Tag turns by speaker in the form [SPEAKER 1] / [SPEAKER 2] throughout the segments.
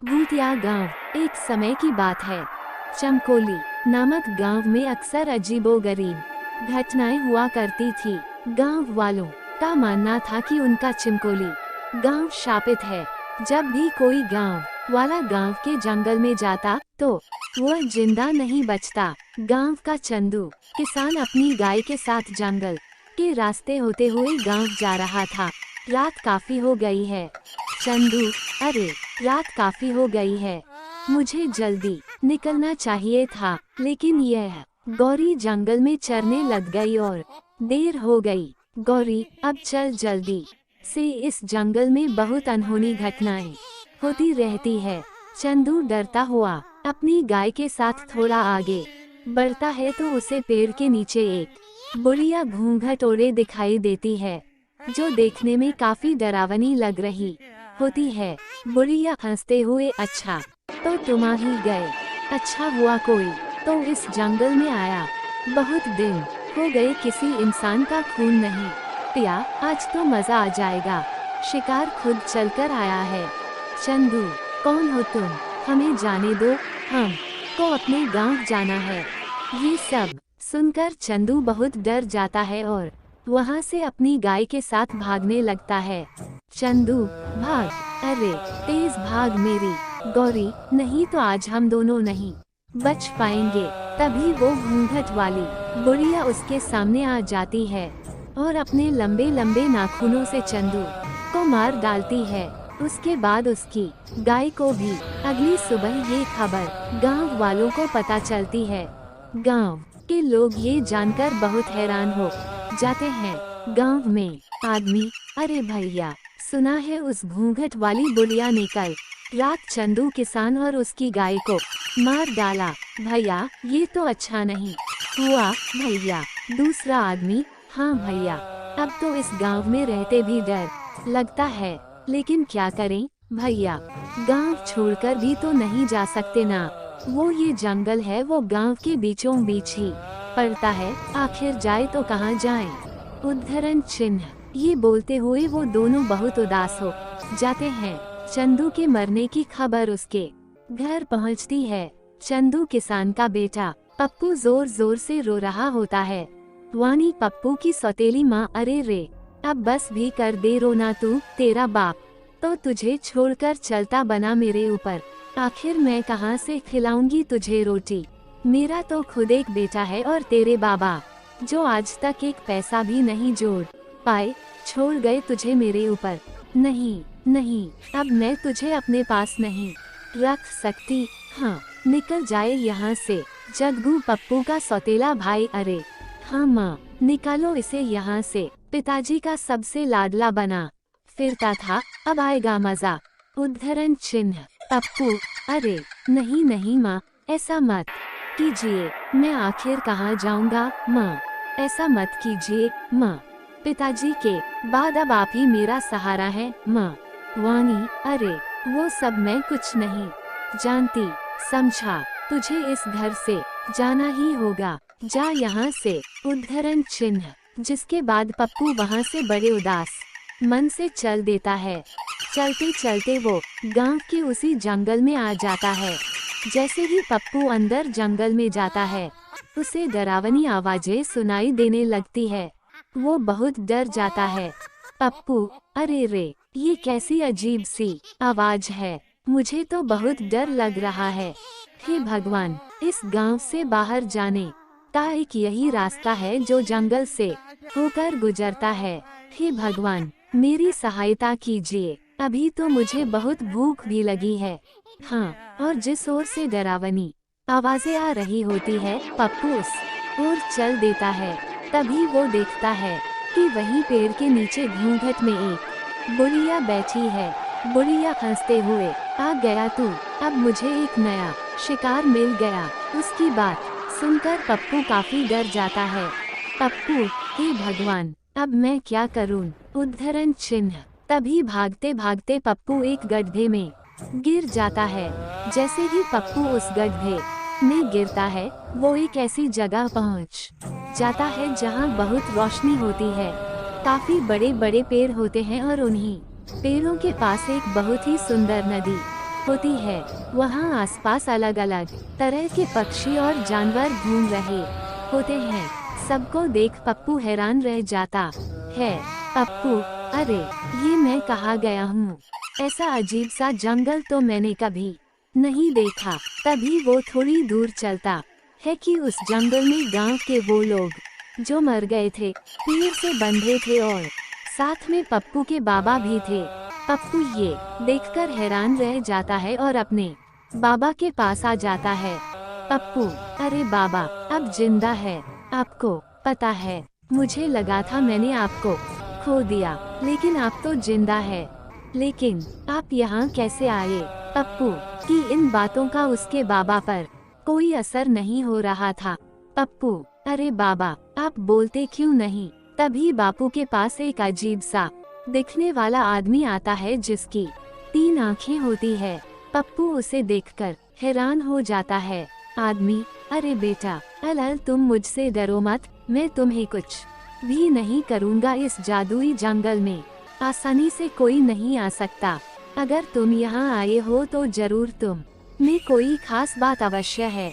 [SPEAKER 1] भूतिया गांव। एक समय की बात है। चमकोली नामक गांव में अक्सर अजीबोगरीब घटनाएं हुआ करती थी। गांव वालों का मानना था कि उनका चिमकोली गांव शापित है। जब भी कोई गांव वाला गांव के जंगल में जाता तो वह जिंदा नहीं बचता। गांव का चंदू किसान अपनी गाय के साथ जंगल के रास्ते होते हुए गांव जा रहा था। रात काफी हो गई है। चंदू, अरे रात काफी हो गई है, मुझे जल्दी निकलना चाहिए था, लेकिन यह गौरी जंगल में चरने लग गई और देर हो गई। गौरी, अब चल जल्दी से, इस जंगल में बहुत अनहोनी घटनाएं होती रहती है। चंदू डरता हुआ अपनी गाय के साथ थोड़ा आगे बढ़ता है तो उसे पेड़ के नीचे एक बुढ़िया घूंघट ओढ़े दिखाई देती है, जो देखने में काफी डरावनी लग रही होती है। बुढ़िया हंसते हुए, अच्छा तो तुम आ ही गए, अच्छा हुआ कोई तो इस जंगल में आया। बहुत दिन हो गए किसी इंसान का खून नहीं पिया, आज तो मजा आ जाएगा। शिकार खुद चलकर आया है। चंदू, कौन हो तुम? हमें जाने दो, हम को अपने गांव जाना है। ये सब सुनकर चंदू बहुत डर जाता है और वहां से अपनी गाय के साथ भागने लगता है। चंदू, भाग, अरे तेज भाग मेरी गौरी, नहीं तो आज हम दोनों नहीं बच पाएंगे। तभी वो घूंघट वाली बुढ़िया उसके सामने आ जाती है और अपने लंबे लंबे नाखूनों से चंदू को मार डालती है। उसके बाद उसकी गाय को भी। अगली सुबह ये खबर गांव वालों को पता चलती है। गांव के लोग ये जानकर बहुत हैरान हो जाते हैं। गांव में आदमी, अरे भैया, सुना है उस घूंघट वाली बुढ़िया ने कल रात चंदू किसान और उसकी गाय को मार डाला। भैया, ये तो अच्छा नहीं हुआ भैया। दूसरा आदमी, हाँ भैया, अब तो इस गांव में रहते भी डर लगता है, लेकिन क्या करें भैया, गांव छोड़कर भी तो नहीं जा सकते ना। वो ये जंगल है, वो गांव के बीचों बीच ही पड़ता है, आखिर जाए तो कहाँ जाएं? उद्धरण चिन्ह। ये बोलते हुए वो दोनों बहुत उदास हो जाते हैं। चंदू के मरने की खबर उसके घर पहुंचती है। चंदू किसान का बेटा पप्पू जोर जोर से रो रहा होता है। वानी पप्पू की सौतेली माँ, अरे रे, अब बस भी कर दे रोना तू, तेरा बाप तो तुझे छोड़कर चलता बना मेरे ऊपर, आखिर मैं कहाँ से खिलाऊंगी तुझे रोटी? मेरा तो खुद एक बेटा है और तेरे बाबा, जो आज तक एक पैसा भी नहीं जोड़ पाए, छोड़ गए तुझे मेरे ऊपर। नहीं नहीं, अब मैं तुझे अपने पास नहीं रख सकती। हाँ, निकल जाए यहाँ से। जग्गू पप्पू का सौतेला भाई, अरे हाँ माँ, निकालो इसे यहाँ से। पिताजी का सबसे लाडला बना फिरता था, अब आएगा मजा। उद्धरण चिन्ह। पप्पू, अरे नहीं नहीं माँ, ऐसा मत कीजिए, मैं आखिर कहाँ जाऊँगा माँ, ऐसा मत कीजिए माँ, पिताजी के बाद अब आप ही मेरा सहारा है माँ। वानी, अरे वो सब मैं कुछ नहीं जानती, समझा, तुझे इस घर से जाना ही होगा, जा यहाँ से। उद्धरण चिन्ह। जिसके बाद पप्पू वहाँ से बड़े उदास मन से चल देता है। चलते चलते वो गांव के उसी जंगल में आ जाता है। जैसे ही पप्पू अंदर जंगल में जाता है, उसे डरावनी आवाजें सुनाई देने लगती है। वो बहुत डर जाता है। पप्पू, अरे रे, ये कैसी अजीब सी आवाज है, मुझे तो बहुत डर लग रहा है। हे भगवान, इस गांव से बाहर जाने का एक यही रास्ता है जो जंगल से होकर गुजरता है। हे भगवान, मेरी सहायता कीजिए, अभी तो मुझे बहुत भूख भी लगी है। हाँ, और जिस ओर से डरावनी आवाजें आ रही होती है, पप्पू उस ओर चल देता है। तभी वो देखता है कि वहीं पेड़ के नीचे घूंघट में एक बुढ़िया बैठी है। बुढ़िया हंसते हुए, आ गया तू, अब मुझे एक नया शिकार मिल गया। उसकी बात सुनकर पप्पू काफी डर जाता है। पप्पू, हे भगवान, अब मैं क्या करूं? उद्धरण चिन्ह। तभी भागते भागते पप्पू एक गड्ढे में गिर जाता है। जैसे ही पप्पू उस गड्ढे में गिरता है, वो एक ऐसी जगह पहुंच जाता है जहां बहुत रोशनी होती है। काफी बड़े बड़े पेड़ होते हैं और उन्हीं पेड़ों के पास एक बहुत ही सुंदर नदी होती है। वहाँ आसपास अलग अलग तरह के पक्षी और जानवर घूम रहे होते हैं। सबको देख पप्पू हैरान रह जाता है। पप्पू, अरे ये मैं कहाँ गया हूँ? ऐसा अजीब सा जंगल तो मैंने कभी नहीं देखा। तभी वो थोड़ी दूर चलता है कि उस जंगल में गांव के वो लोग जो मर गए थे पेड़ से बंधे थे और साथ में पप्पू के बाबा भी थे। पप्पू ये देखकर हैरान रह जाता है और अपने बाबा के पास आ जाता है। पप्पू, अरे बाबा, अब जिंदा है। आपको पता है, मुझे लगा था मैंने आपको खो दिया, लेकिन आप तो जिंदा है। लेकिन आप यहाँ कैसे आए? पप्पू की इन बातों का उसके बाबा पर कोई असर नहीं हो रहा था। पप्पू, अरे बाबा, आप बोलते क्यों नहीं? तभी बापू के पास एक अजीब सा दिखने वाला आदमी आता है जिसकी 3 आँखें होती है। पप्पू उसे देखकर हैरान हो जाता है। आदमी, अरे बेटा, अल तुम मुझसे डरो मत, मैं तुम्हें कुछ भी नहीं करूँगा। इस जादुई जंगल में आसानी से कोई नहीं आ सकता। अगर तुम यहाँ आए हो तो जरूर तुम में कोई खास बात अवश्य है।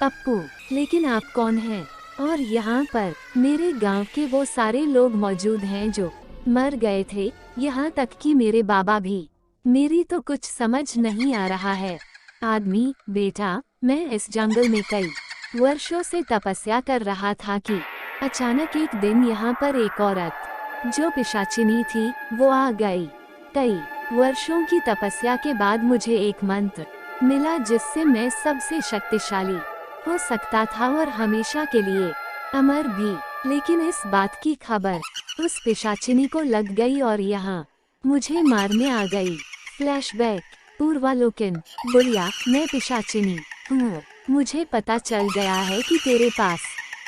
[SPEAKER 1] पप्पू, लेकिन आप कौन हैं? और यहाँ पर मेरे गांव के वो सारे लोग मौजूद हैं जो मर गए थे, यहाँ तक कि मेरे बाबा भी। मेरी तो कुछ समझ नहीं आ रहा है। आदमी, बेटा, मैं इस जंगल में कई वर्षों से तपस्या कर रहा था कि अचानक एक दिन यहाँ पर एक औरत जो पिशाचिनी थी वो आ गई। कई वर्षों की तपस्या के बाद मुझे एक मंत्र मिला जिससे मैं सबसे शक्तिशाली हो सकता था और हमेशा के लिए अमर भी। लेकिन इस बात की खबर उस पिशाचिनी को लग गई और यहाँ मुझे मारने आ गई। फ्लैशबैक, पूर्वालोकन। बुढ़िया, मैं पिशाचिनी हूँ। मुझे पता चल गया है कि तेरे पास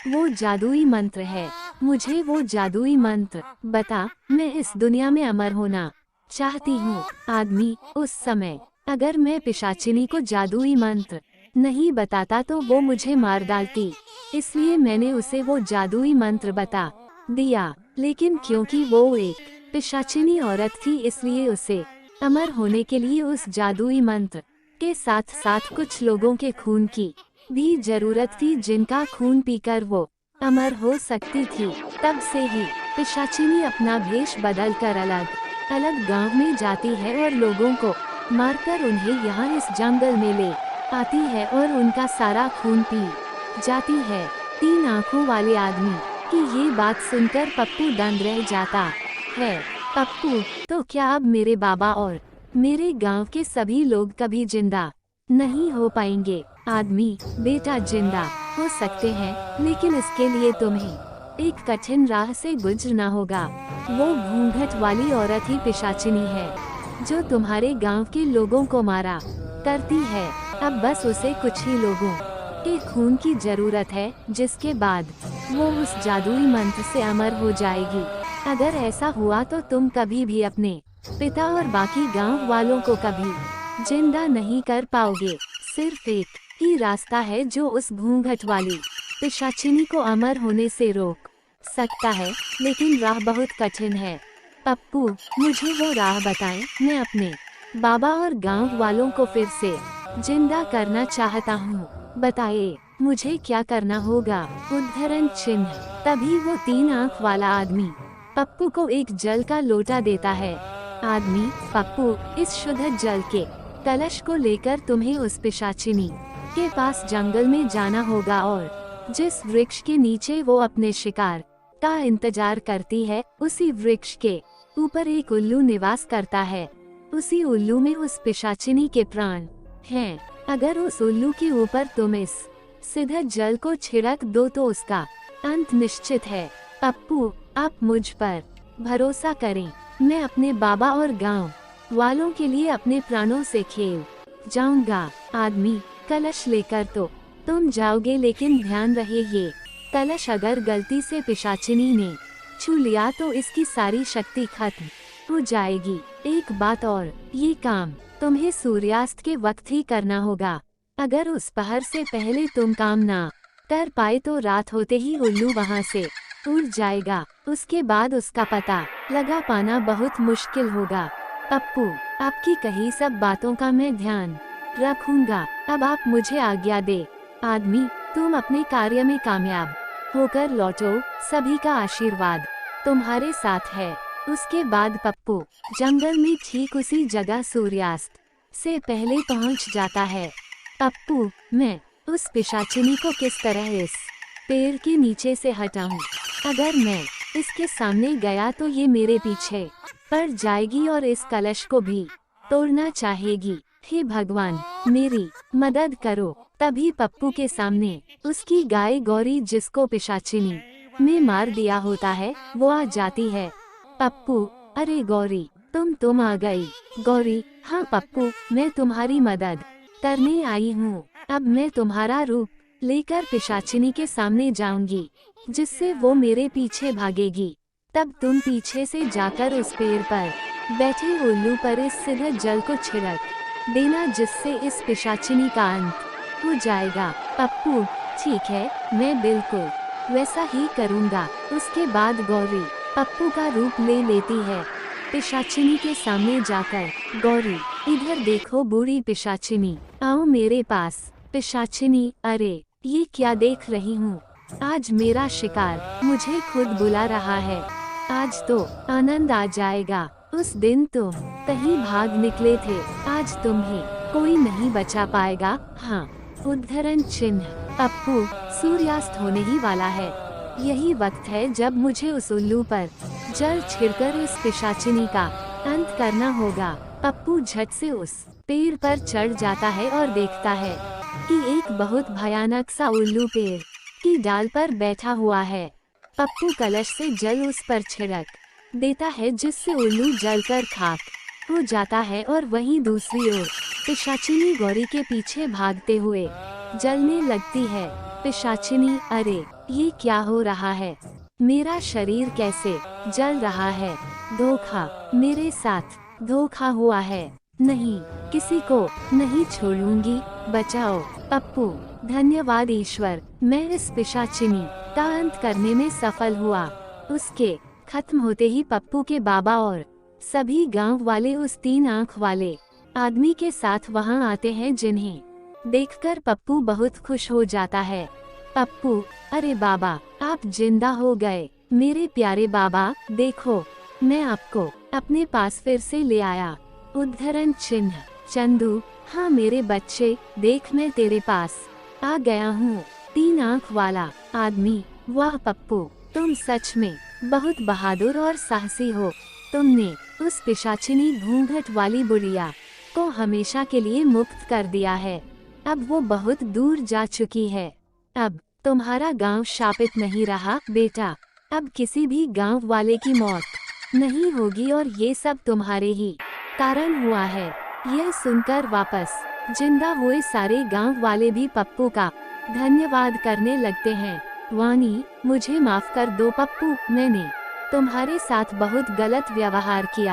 [SPEAKER 1] वो जादुई मंत्र है। मुझे वो जादुई मंत्र बता, मैं इस दुनिया में अमर होना चाहती हूँ। आदमी, उस समय अगर मैं पिशाचिनी को जादुई मंत्र नहीं बताता तो वो मुझे मार डालती, इसलिए मैंने उसे वो जादुई मंत्र बता दिया। लेकिन क्योंकि वो एक पिशाचिनी औरत थी इसलिए उसे अमर होने के लिए उस जादुई मंत्र के साथ साथ कुछ लोगों के खून की भी जरूरत थी जिनका खून पीकर वो अमर हो सकती थी। तब से ही पिशाचिनी अपना भेष बदल कर अलग अलग गांव में जाती है और लोगों को मारकर उन्हें यहाँ इस जंगल में ले आती है और उनका सारा खून पी जाती है। 3 आँखों वाले आदमी की ये बात सुनकर पप्पू दंग रह जाता है। पप्पू, तो क्या अब मेरे बाबा और मेरे गांव के सभी लोग कभी जिंदा नहीं हो पाएंगे? आदमी, बेटा, जिंदा हो सकते हैं, लेकिन इसके लिए तुम्हें एक कठिन राह से गुजरना होगा। वो घूंघट वाली औरत ही पिशाचिनी है जो तुम्हारे गांव के लोगों को मारा करती है। अब बस उसे कुछ ही लोगों के खून की जरूरत है, जिसके बाद वो उस जादुई मंत्र से अमर हो जाएगी। अगर ऐसा हुआ तो तुम कभी भी अपने पिता और बाकी गांव वालों को कभी जिंदा नहीं कर पाओगे। सिर्फ एक ही रास्ता है जो उस घूंघट वाली पिशाचिनी को अमर होने से रोक सकता है, लेकिन राह बहुत कठिन है। पप्पू, मुझे वो राह बताएं। मैं अपने बाबा और गांव वालों को फिर से जिंदा करना चाहता हूँ। बताइए, मुझे क्या करना होगा? उद्धरण चिन्ह। तभी वो 3 आँख वाला आदमी पप्पू को एक जल का लोटा देता है। आदमी, पप्पू, इस शुद्ध जल के कलश को लेकर तुम्हें उस पिशाचिनी के पास जंगल में जाना होगा और जिस वृक्ष के नीचे वो अपने शिकार का इंतजार करती है, उसी वृक्ष के ऊपर एक उल्लू निवास करता है। उसी उल्लू में उस पिशाचिनी के प्राण हैं। अगर उस उल्लू के ऊपर तुम इस सिद्ध जल को छिड़क दो तो उसका अंत निश्चित है। पप्पू, आप मुझ पर भरोसा करें। मैं अपने बाबा और गांव वालों के लिए अपने प्राणों से खेल जाऊंगा। आदमी, कलश लेकर तो तुम जाओगे, लेकिन ध्यान रहे ये कलश अगर गलती से पिशाचिनी ने छू लिया तो इसकी सारी शक्ति खत्म हो जाएगी। एक बात और, ये काम तुम्हें सूर्यास्त के वक्त ही करना होगा। अगर उस पहर से पहले तुम काम ना कर पाए तो रात होते ही उल्लू वहां से उड़ जाएगा। उसके बाद उसका पता लगा पाना बहुत मुश्किल होगा। पप्पू, आपकी कही सब बातों का मैं ध्यान रखूंगा। अब आप मुझे आज्ञा दे। आदमी, तुम अपने कार्य में कामयाब होकर लौटो। सभी का आशीर्वाद तुम्हारे साथ है। उसके बाद पप्पू जंगल में ठीक उसी जगह सूर्यास्त से पहले पहुंच जाता है। पप्पू, मैं उस पिशाचिनी को किस तरह इस पेड़ के नीचे से हटाऊं? अगर मैं इसके सामने गया तो ये मेरे पीछे पड़ जाएगी और इस कलश को भी तोड़ना चाहेगी। हे भगवान, मेरी मदद करो। तभी पप्पू के सामने उसकी गाय गौरी, जिसको पिशाचिनी में मार दिया होता है, वो आ जाती है। पप्पू, अरे गौरी, तुम आ गई। गौरी, हाँ पप्पू, मैं तुम्हारी मदद करने आई हूँ। अब मैं तुम्हारा रूप लेकर पिशाचिनी के सामने जाऊंगी, जिससे वो मेरे पीछे भागेगी। तब तुम पीछे से जाकर उस पेड़ पर बैठे उल्लू पर इस सिद्धर जल को छिड़क देना, जिससे इस पिशाचिनी का अंत हो जाएगा। पप्पू, ठीक है, मैं बिल्कुल वैसा ही करूँगा। उसके बाद गौरी पप्पू का रूप ले लेती है। पिशाचिनी के सामने जाकर, गौरी, इधर देखो बूढ़ी पिशाचिनी, आओ मेरे पास। पिशाचिनी, अरे ये क्या देख रही हूँ? आज मेरा शिकार मुझे खुद बुला रहा है। आज तो आनंद आ जाएगा। उस दिन तुम कहीं भाग निकले थे, आज तुम्हें कोई नहीं बचा पाएगा। हाँ, उद्धरण चिन्ह। पप्पू, सूर्यास्त होने ही वाला है। यही वक्त है जब मुझे उस उल्लू पर जल छिड़कर इस पिशाचिनी का अंत करना होगा। पप्पू झट से उस पेड़ पर चढ़ जाता है और देखता है कि एक बहुत भयानक सा उल्लू पेड़ की डाल पर बैठा हुआ है। पप्पू कलश से जल उस पर छिड़क देता है, जिससे उल्लू जलकर खाक हो जाता है और वहीं दूसरी ओर पिशाचिनी गौरी के पीछे भागते हुए जलने लगती है। पिशाचिनी, अरे ये क्या हो रहा है? मेरा शरीर कैसे जल रहा है? धोखा, मेरे साथ धोखा हुआ है। नहीं, किसी को नहीं छोड़ूंगी, बचाओ। पप्पू, धन्यवाद ईश्वर, मैं इस पिशाचिनी का अंत करने में सफल हुआ। उसके खत्म होते ही पप्पू के बाबा और सभी गांव वाले उस 3 आंख वाले आदमी के साथ वहां आते हैं, जिन्हें देखकर पप्पू बहुत खुश हो जाता है। पप्पू, अरे बाबा, आप जिंदा हो गए। मेरे प्यारे बाबा, देखो, मैं आपको अपने पास फिर से ले आया। उद्धरण चिन्ह। चंदू, हाँ मेरे बच्चे, देख मैं तेरे पास आ गया हूँ। 3 आंख वाला आदमी, वाह पप्पू, तुम सच में बहुत बहादुर और साहसी हो। तुमने उस पिशाचिनी घूंघट वाली बुढ़िया को हमेशा के लिए मुक्त कर दिया है। अब वो बहुत दूर जा चुकी है। अब तुम्हारा गांव शापित नहीं रहा बेटा। अब किसी भी गांव वाले की मौत नहीं होगी और ये सब तुम्हारे ही कारण हुआ है। यह सुनकर वापस जिंदा हुए सारे गांव वाले भी पप्पू का धन्यवाद करने लगते हैं। वानी, मुझे माफ कर दो पप्पू, मैंने तुम्हारे साथ बहुत गलत व्यवहार किया।